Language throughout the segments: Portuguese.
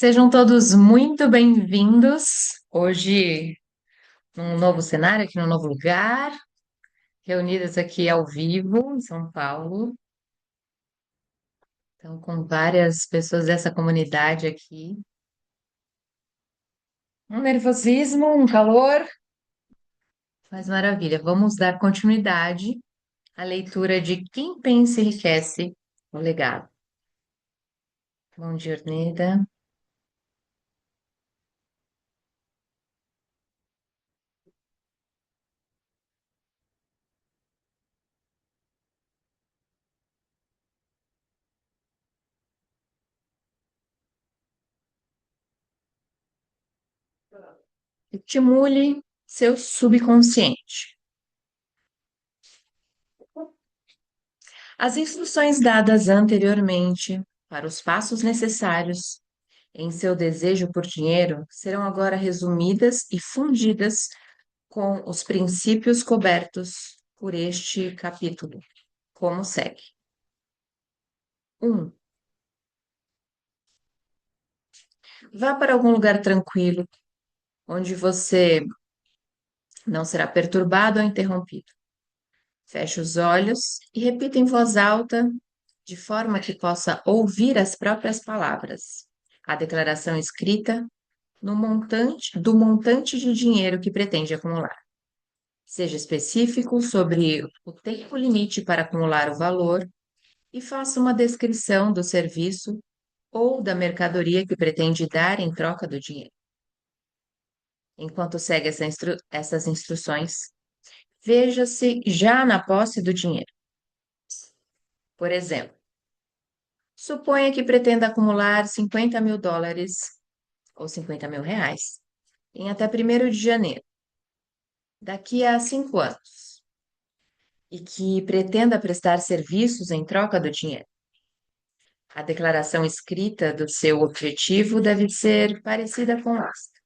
Sejam todos muito bem-vindos. Hoje, num novo cenário, aqui num novo lugar, reunidas aqui ao vivo em São Paulo. Então, com várias pessoas dessa comunidade aqui. Um nervosismo, um calor, mas maravilha. Vamos dar continuidade à leitura de Quem Pensa Enriquece, o Legado. Bom dia, Orneda. Estimule seu subconsciente. As instruções dadas anteriormente para os passos necessários em seu desejo por dinheiro serão agora resumidas e fundidas com os princípios cobertos por este capítulo, como segue. 1. Vá para algum lugar tranquilo, onde você não será perturbado ou interrompido. Feche os olhos e repita em voz alta, de forma que possa ouvir as próprias palavras. A declaração escrita no montante do montante de dinheiro que pretende acumular. Seja específico sobre o tempo limite para acumular o valor e faça uma descrição do serviço ou da mercadoria que pretende dar em troca do dinheiro. Enquanto segue essas instruções, veja-se já na posse do dinheiro. Por exemplo, suponha que pretenda acumular US$ 50.000 ou R$ 50.000 em até 1º de janeiro, daqui a 5 anos, e que pretenda prestar serviços em troca do dinheiro. A declaração escrita do seu objetivo deve ser parecida com esta.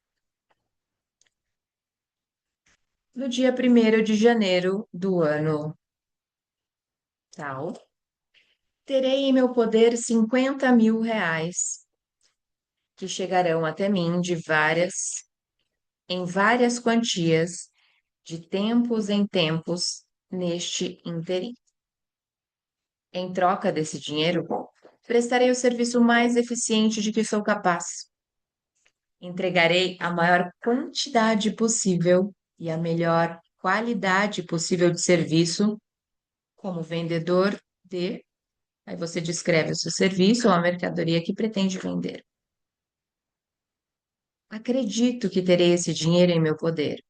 No dia 1º de janeiro do ano tal, terei em meu poder R$ 50.000 que chegarão até mim em várias quantias, de tempos em tempos, neste ínterim. Em troca desse dinheiro, prestarei o serviço mais eficiente de que sou capaz. Entregarei a maior quantidade possível e a melhor qualidade possível de serviço como vendedor de. Aí você descreve o seu serviço ou a mercadoria que pretende vender. Acredito que terei esse dinheiro em meu poder.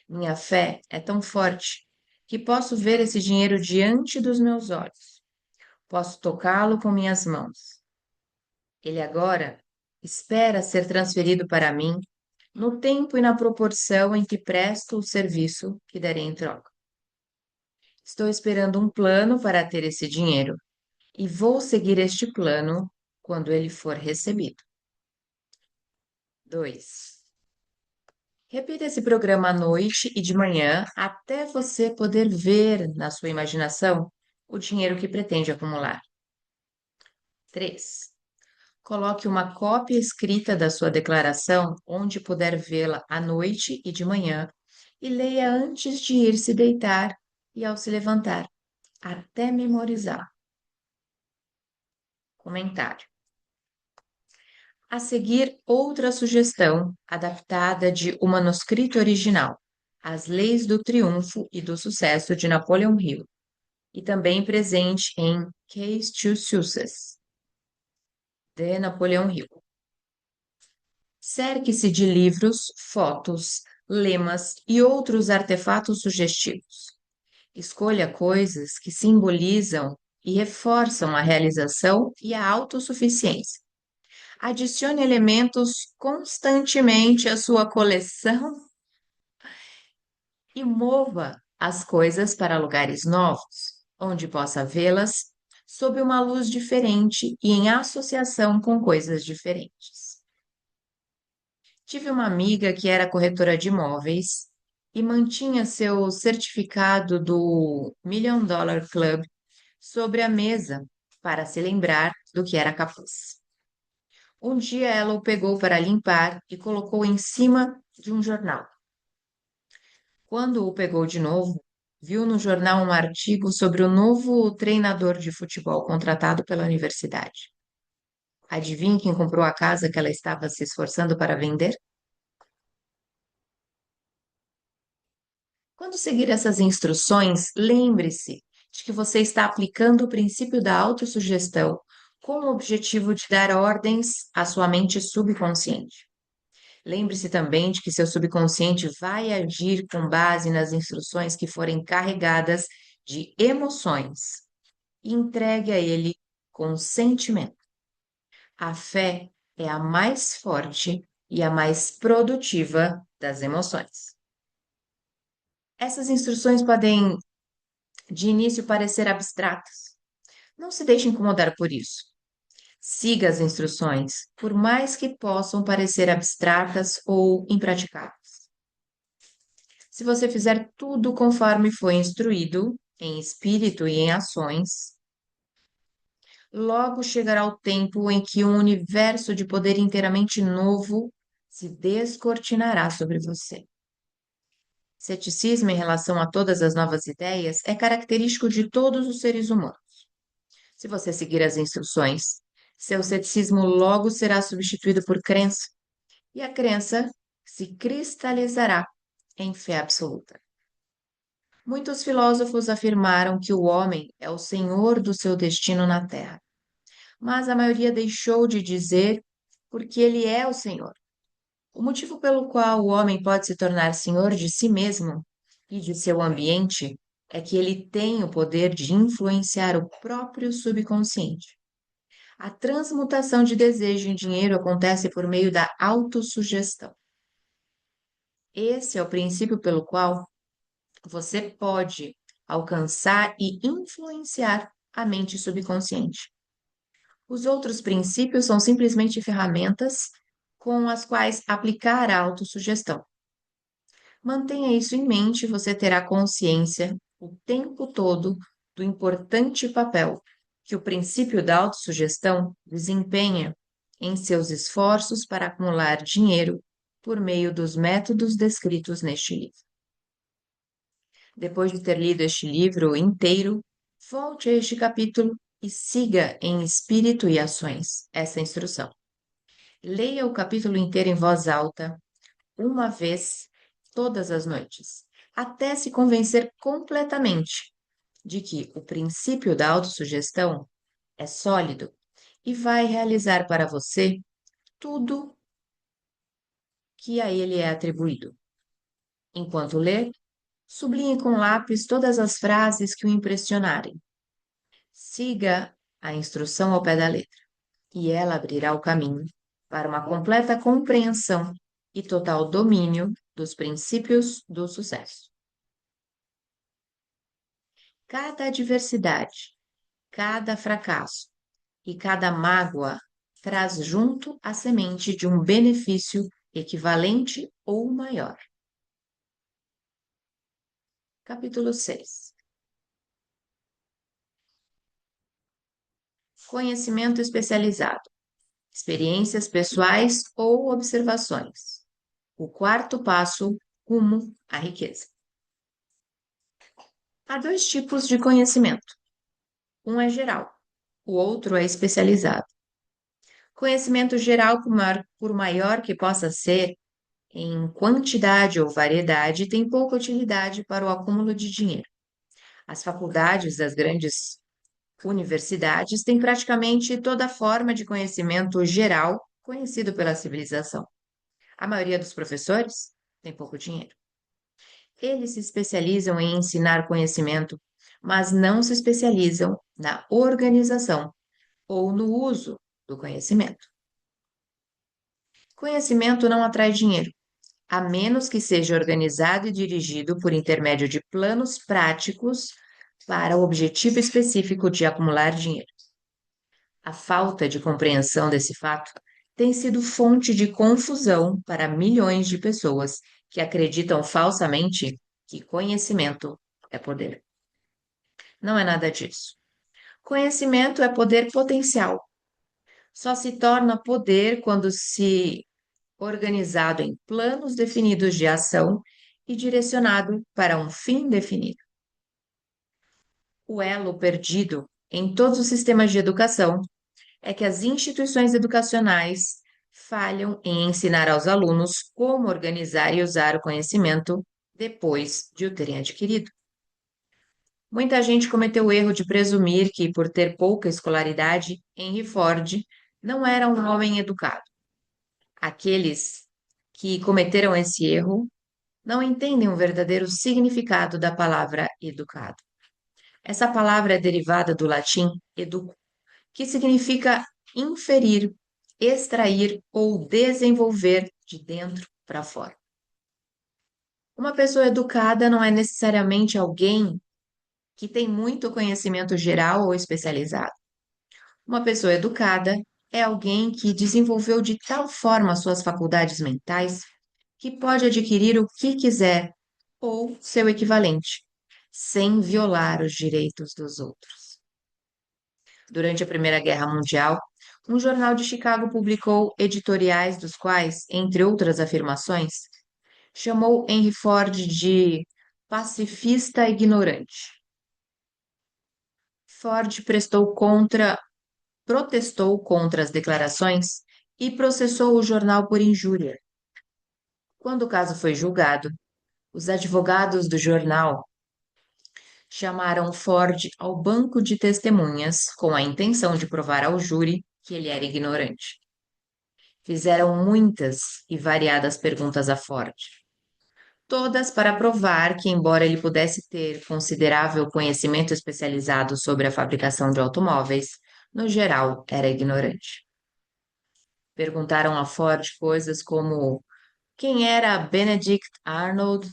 Minha fé é tão forte que posso ver esse dinheiro diante dos meus olhos. Posso tocá-lo com minhas mãos. Ele agora espera ser transferido para mim no tempo e na proporção em que presto o serviço que darei em troca. Estou esperando um plano para ter esse dinheiro e vou seguir este plano quando ele for recebido. 2. Repita esse programa à noite e de manhã até você poder ver na sua imaginação o dinheiro que pretende acumular. 3. Coloque uma cópia escrita da sua declaração onde puder vê-la à noite e de manhã e leia antes de ir se deitar e ao se levantar, até memorizar. Comentário. A seguir, outra sugestão adaptada de O Manuscrito Original, As Leis do Triunfo e do Sucesso de Napoleon Hill, e também presente em Keys to Success, de Napoleon Hill. Cerque-se de livros, fotos, lemas e outros artefatos sugestivos. Escolha coisas que simbolizam e reforçam a realização e a autossuficiência. Adicione elementos constantemente à sua coleção e mova as coisas para lugares novos, onde possa vê-las sob uma luz diferente e em associação com coisas diferentes. Tive uma amiga que era corretora de imóveis e mantinha seu certificado do Million Dollar Club sobre a mesa para se lembrar do que era capaz. Um dia ela o pegou para limpar e colocou em cima de um jornal. Quando o pegou de novo, viu no jornal um artigo sobre o novo treinador de futebol contratado pela universidade. Adivinhe quem comprou a casa que ela estava se esforçando para vender? Quando seguir essas instruções, lembre-se de que você está aplicando o princípio da autossugestão com o objetivo de dar ordens à sua mente subconsciente. Lembre-se também de que seu subconsciente vai agir com base nas instruções que forem carregadas de emoções e entregue a ele com sentimento. A fé é a mais forte e a mais produtiva das emoções. Essas instruções podem, de início, parecer abstratas. Não se deixe incomodar por isso. Siga as instruções, por mais que possam parecer abstratas ou impraticáveis. Se você fizer tudo conforme foi instruído, em espírito e em ações, logo chegará o tempo em que um universo de poder inteiramente novo se descortinará sobre você. Ceticismo em relação a todas as novas ideias é característico de todos os seres humanos. Se você seguir as instruções, seu ceticismo logo será substituído por crença, e a crença se cristalizará em fé absoluta. Muitos filósofos afirmaram que o homem é o senhor do seu destino na Terra, mas a maioria deixou de dizer porque ele é o senhor. O motivo pelo qual o homem pode se tornar senhor de si mesmo e de seu ambiente é que ele tem o poder de influenciar o próprio subconsciente. A transmutação de desejo em dinheiro acontece por meio da autossugestão. Esse é o princípio pelo qual você pode alcançar e influenciar a mente subconsciente. Os outros princípios são simplesmente ferramentas com as quais aplicar a autossugestão. Mantenha isso em mente e você terá consciência o tempo todo do importante papel que o princípio da autossugestão desempenha em seus esforços para acumular dinheiro por meio dos métodos descritos neste livro. Depois de ter lido este livro inteiro, volte a este capítulo e siga em espírito e ações essa instrução. Leia o capítulo inteiro em voz alta, uma vez todas as noites, até se convencer completamente de que o princípio da autossugestão é sólido e vai realizar para você tudo que a ele é atribuído. Enquanto lê, sublinhe com lápis todas as frases que o impressionarem. Siga a instrução ao pé da letra, e ela abrirá o caminho para uma completa compreensão e total domínio dos princípios do sucesso. Cada adversidade, cada fracasso e cada mágoa traz junto a semente de um benefício equivalente ou maior. Capítulo 6. Conhecimento especializado. Experiências pessoais ou observações. O quarto passo, rumo à riqueza. Há dois tipos de conhecimento. Um é geral, o outro é especializado. Conhecimento geral, por maior que possa ser, em quantidade ou variedade, tem pouca utilidade para o acúmulo de dinheiro. As faculdades das grandes universidades têm praticamente toda forma de conhecimento geral conhecido pela civilização. A maioria dos professores tem pouco dinheiro. Eles se especializam em ensinar conhecimento, mas não se especializam na organização ou no uso do conhecimento. Conhecimento não atrai dinheiro, a menos que seja organizado e dirigido por intermédio de planos práticos para o objetivo específico de acumular dinheiro. A falta de compreensão desse fato tem sido fonte de confusão para milhões de pessoas que acreditam falsamente que conhecimento é poder. Não é nada disso. Conhecimento é poder potencial. só se torna poder quando se organizado em planos definidos de ação e direcionado para um fim definido. O elo perdido em todos os sistemas de educação é que as instituições educacionais falham em ensinar aos alunos como organizar e usar o conhecimento depois de o terem adquirido. Muita gente cometeu o erro de presumir que, por ter pouca escolaridade, Henry Ford não era um homem educado. Aqueles que cometeram esse erro não entendem o verdadeiro significado da palavra educado. Essa palavra é derivada do latim edu, que significa inferir, extrair ou desenvolver de dentro para fora. Uma pessoa educada não é necessariamente alguém que tem muito conhecimento geral ou especializado. Uma pessoa educada é alguém que desenvolveu de tal forma suas faculdades mentais que pode adquirir o que quiser ou seu equivalente, sem violar os direitos dos outros. Durante a Primeira Guerra Mundial, um jornal de Chicago publicou editoriais dos quais, entre outras afirmações, chamou Henry Ford de pacifista ignorante. Ford protestou contra as declarações e processou o jornal por injúria. Quando o caso foi julgado, os advogados do jornal chamaram Ford ao banco de testemunhas com a intenção de provar ao júri que ele era ignorante. Fizeram muitas e variadas perguntas a Ford, todas para provar que, embora ele pudesse ter considerável conhecimento especializado sobre a fabricação de automóveis, no geral era ignorante. Perguntaram a Ford coisas como quem era Benedict Arnold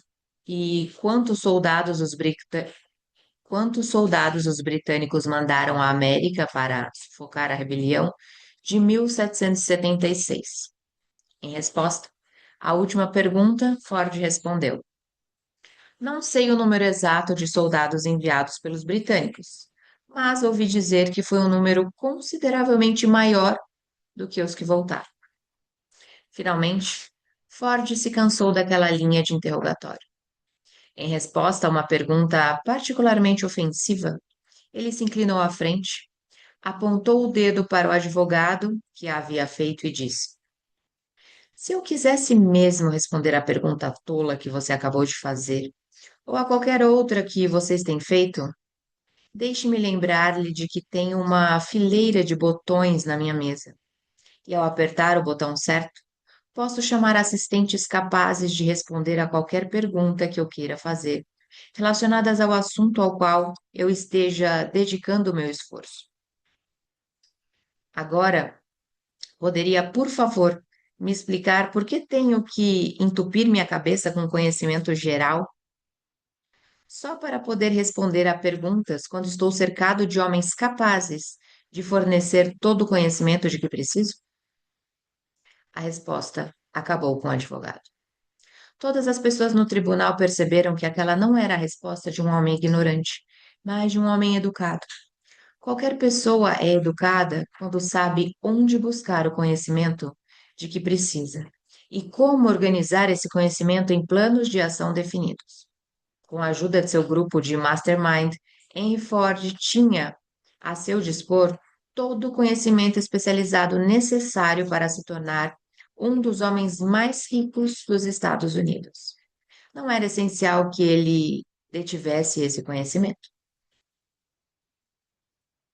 e quantos soldados os britânicos mandaram à América para sufocar a rebelião de 1776. Em resposta à última pergunta, Ford respondeu: não sei o número exato de soldados enviados pelos britânicos, mas ouvi dizer que foi um número consideravelmente maior do que os que voltaram. Finalmente, Ford se cansou daquela linha de interrogatório. Em resposta a uma pergunta particularmente ofensiva, ele se inclinou à frente, apontou o dedo para o advogado que a havia feito e disse: se eu quisesse mesmo responder à pergunta tola que você acabou de fazer, ou a qualquer outra que vocês têm feito, deixe-me lembrar-lhe de que tenho uma fileira de botões na minha mesa. E ao apertar o botão certo, posso chamar assistentes capazes de responder a qualquer pergunta que eu queira fazer, relacionadas ao assunto ao qual eu esteja dedicando o meu esforço. Agora, poderia, por favor, me explicar por que tenho que entupir minha cabeça com conhecimento geral só para poder responder a perguntas quando estou cercado de homens capazes de fornecer todo o conhecimento de que preciso? A resposta acabou com o advogado. Todas as pessoas no tribunal perceberam que aquela não era a resposta de um homem ignorante, mas de um homem educado. Qualquer pessoa é educada quando sabe onde buscar o conhecimento de que precisa e como organizar esse conhecimento em planos de ação definidos. Com a ajuda de seu grupo de mastermind, Henry Ford tinha a seu dispor todo o conhecimento especializado necessário para se tornar um dos homens mais ricos dos Estados Unidos. Não era essencial que ele detivesse esse conhecimento.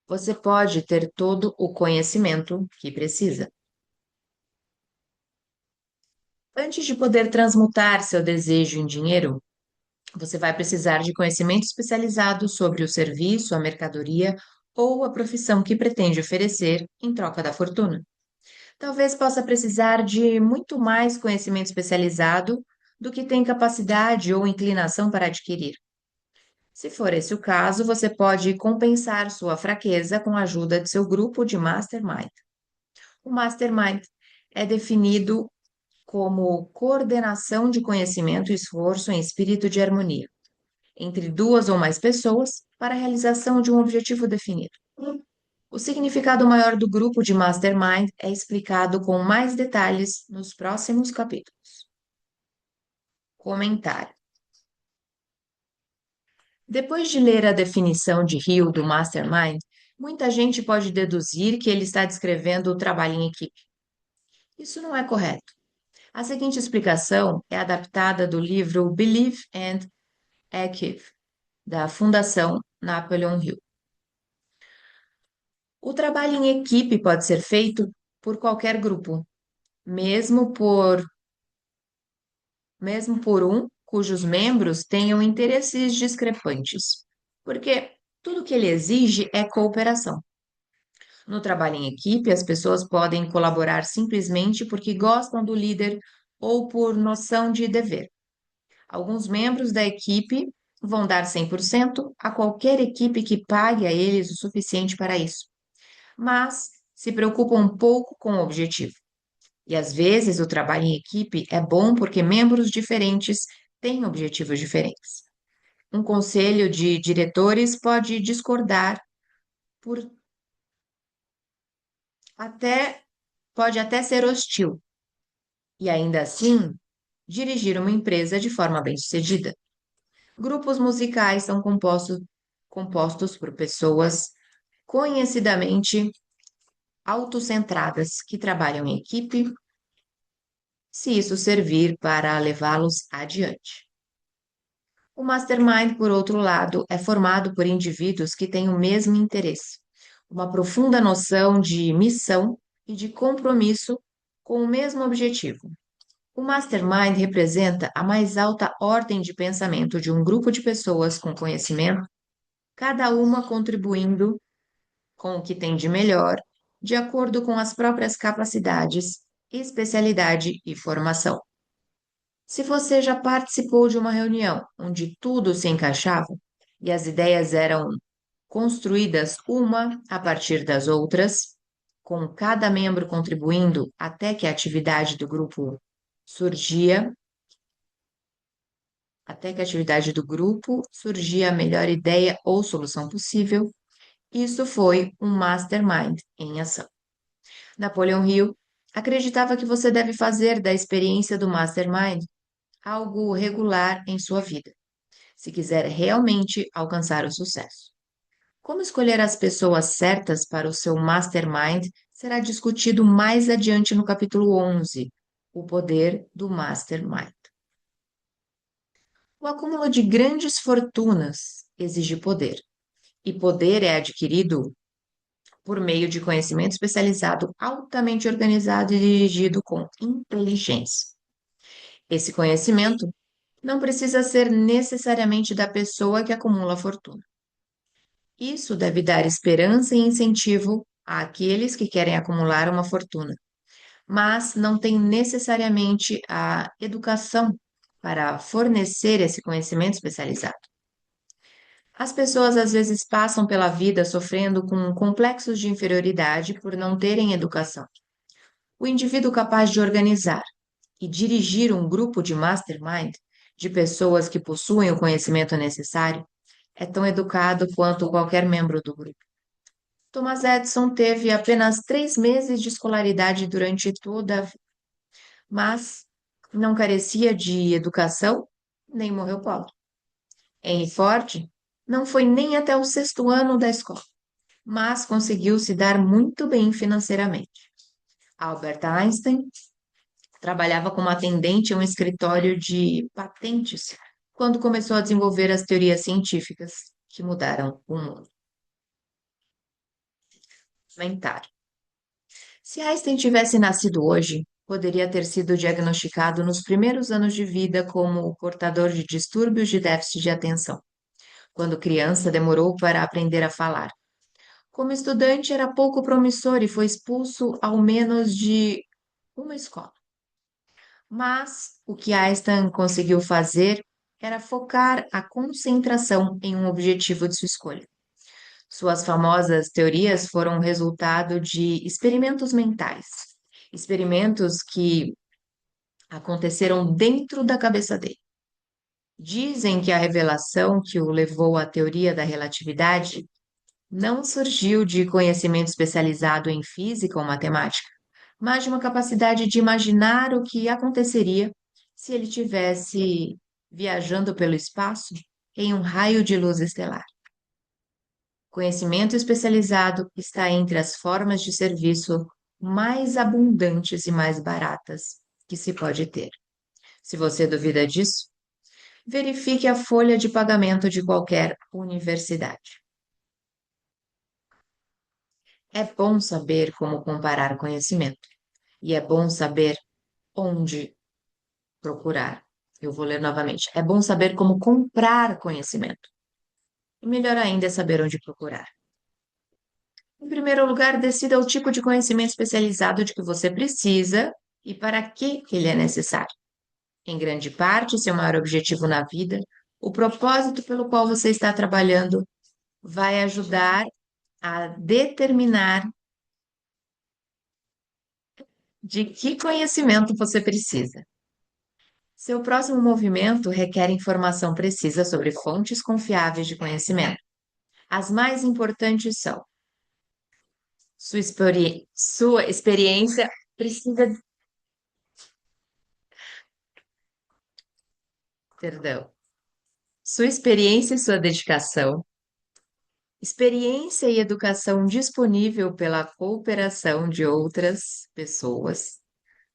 Você pode ter todo o conhecimento que precisa. Antes de poder transmutar seu desejo em dinheiro, você vai precisar de conhecimento especializado sobre o serviço, a mercadoria ou a profissão que pretende oferecer em troca da fortuna. Talvez possa precisar de muito mais conhecimento especializado do que tem capacidade ou inclinação para adquirir. Se for esse o caso, você pode compensar sua fraqueza com a ajuda de seu grupo de mastermind. O mastermind é definido como coordenação de conhecimento e esforço em espírito de harmonia entre duas ou mais pessoas para a realização de um objetivo definido. O significado maior do grupo de Mastermind é explicado com mais detalhes nos próximos capítulos. Comentário. Depois de ler a definição de Hill do Mastermind, muita gente pode deduzir que ele está descrevendo o trabalho em equipe. Isso não é correto. A seguinte explicação é adaptada do livro Believe and Achieve, da Fundação Napoleon Hill. O trabalho em equipe pode ser feito por qualquer grupo, mesmo por, mesmo por um cujos membros tenham interesses discrepantes, porque tudo que ele exige é cooperação. No trabalho em equipe, as pessoas podem colaborar simplesmente porque gostam do líder ou por noção de dever. Alguns membros da equipe vão dar 100% a qualquer equipe que pague a eles o suficiente para isso, mas se preocupam um pouco com o objetivo. E às vezes o trabalho em equipe é bom porque membros diferentes têm objetivos diferentes. Um conselho de diretores pode discordar por até pode até ser hostil e ainda assim dirigir uma empresa de forma bem-sucedida. Grupos musicais são compostos por pessoas conhecidamente autocentradas que trabalham em equipe, se isso servir para levá-los adiante. O mastermind, por outro lado, é formado por indivíduos que têm o mesmo interesse, uma profunda noção de missão e de compromisso com o mesmo objetivo. O mastermind representa a mais alta ordem de pensamento de um grupo de pessoas com conhecimento, cada uma contribuindo com o que tem de melhor, de acordo com as próprias capacidades, especialidade e formação. Se você já participou de uma reunião onde tudo se encaixava e as ideias eram construídas uma a partir das outras, com cada membro contribuindo até que a atividade do grupo surgia, até que a atividade do grupo surgia a melhor ideia ou solução possível, isso foi um mastermind em ação. Napoleon Hill acreditava que você deve fazer da experiência do mastermind algo regular em sua vida, se quiser realmente alcançar o sucesso. Como escolher as pessoas certas para o seu mastermind será discutido mais adiante no capítulo 11, o poder do mastermind. O acúmulo de grandes fortunas exige poder, e poder é adquirido por meio de conhecimento especializado, altamente organizado e dirigido com inteligência. Esse conhecimento não precisa ser necessariamente da pessoa que acumula a fortuna. Isso deve dar esperança e incentivo àqueles que querem acumular uma fortuna, mas não tem necessariamente a educação para fornecer esse conhecimento especializado. As pessoas às vezes passam pela vida sofrendo com complexos de inferioridade por não terem educação. O indivíduo capaz de organizar e dirigir um grupo de mastermind, de pessoas que possuem o conhecimento necessário, é tão educado quanto qualquer membro do grupo. Thomas Edison teve apenas 3 meses de escolaridade durante toda a vida, mas não carecia de educação nem morreu pobre. Henry Ford não foi nem até o 6º ano da escola, mas conseguiu se dar muito bem financeiramente. Albert Einstein trabalhava como atendente em um escritório de patentes quando começou a desenvolver as teorias científicas que mudaram o mundo. Comentário. Se Einstein tivesse nascido hoje, poderia ter sido diagnosticado nos primeiros anos de vida como portador de distúrbios de déficit de atenção. Quando criança, demorou para aprender a falar. Como estudante, era pouco promissor e foi expulso ao menos de uma escola. Mas o que Einstein conseguiu fazer era focar a concentração em um objetivo de sua escolha. Suas famosas teorias foram resultado de experimentos mentais, experimentos que aconteceram dentro da cabeça dele. Dizem que a revelação que o levou à teoria da relatividade não surgiu de conhecimento especializado em física ou matemática, mas de uma capacidade de imaginar o que aconteceria se ele tivesse viajando pelo espaço em um raio de luz estelar. Conhecimento especializado está entre as formas de serviço mais abundantes e mais baratas que se pode ter. Se você duvida disso, verifique a folha de pagamento de qualquer universidade. É bom saber como comparar conhecimento e é bom saber onde procurar. Eu vou ler novamente. É bom saber como comprar conhecimento. E melhor ainda é saber onde procurar. Em primeiro lugar, decida o tipo de conhecimento especializado de que você precisa e para que ele é necessário. Em grande parte, seu maior objetivo na vida, o propósito pelo qual você está trabalhando, vai ajudar a determinar de que conhecimento você precisa. Seu próximo movimento requer informação precisa sobre fontes confiáveis de conhecimento. As mais importantes são sua experiência precisa, perdão, sua experiência e sua dedicação, experiência e educação disponível pela cooperação de outras pessoas,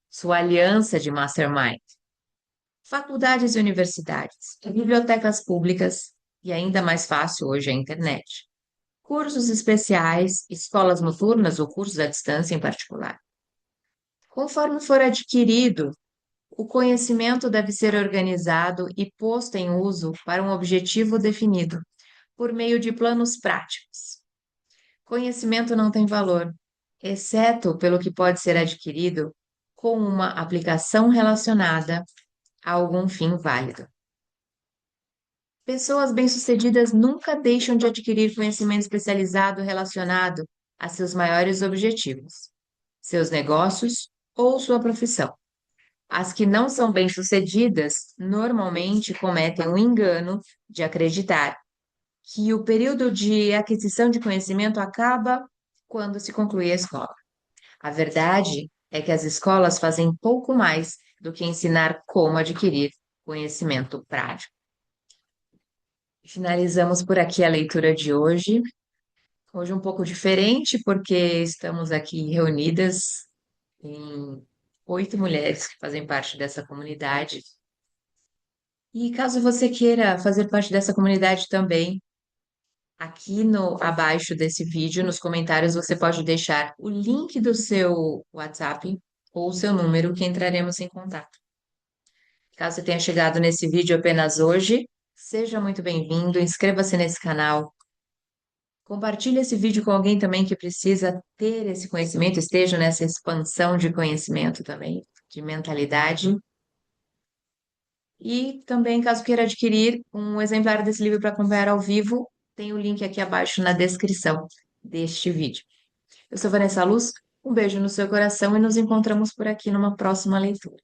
sua aliança de mastermind, faculdades e universidades, bibliotecas públicas e ainda mais fácil hoje a internet. Cursos especiais, escolas noturnas ou cursos à distância em particular. Conforme for adquirido, o conhecimento deve ser organizado e posto em uso para um objetivo definido, por meio de planos práticos. Conhecimento não tem valor, exceto pelo que pode ser adquirido com uma aplicação relacionada a algum fim válido. Pessoas bem-sucedidas nunca deixam de adquirir conhecimento especializado relacionado a seus maiores objetivos, seus negócios ou sua profissão. As que não são bem-sucedidas normalmente cometem o engano de acreditar que o período de aquisição de conhecimento acaba quando se conclui a escola. A verdade é que as escolas fazem pouco mais do que ensinar como adquirir conhecimento prático. Finalizamos por aqui a leitura de hoje. Hoje um pouco diferente, porque estamos aqui reunidas em 8 mulheres que fazem parte dessa comunidade. E caso você queira fazer parte dessa comunidade também, aqui no abaixo desse vídeo, nos comentários, você pode deixar o link do seu WhatsApp ou o seu número que entraremos em contato. Caso você tenha chegado nesse vídeo apenas hoje, seja muito bem-vindo, inscreva-se nesse canal. Compartilhe esse vídeo com alguém também que precisa ter esse conhecimento, esteja nessa expansão de conhecimento também, de mentalidade. E também, caso queira adquirir um exemplar desse livro para acompanhar ao vivo, tem o link aqui abaixo na descrição deste vídeo. Eu sou Vanessa Luz, um beijo no seu coração e nos encontramos por aqui numa próxima leitura.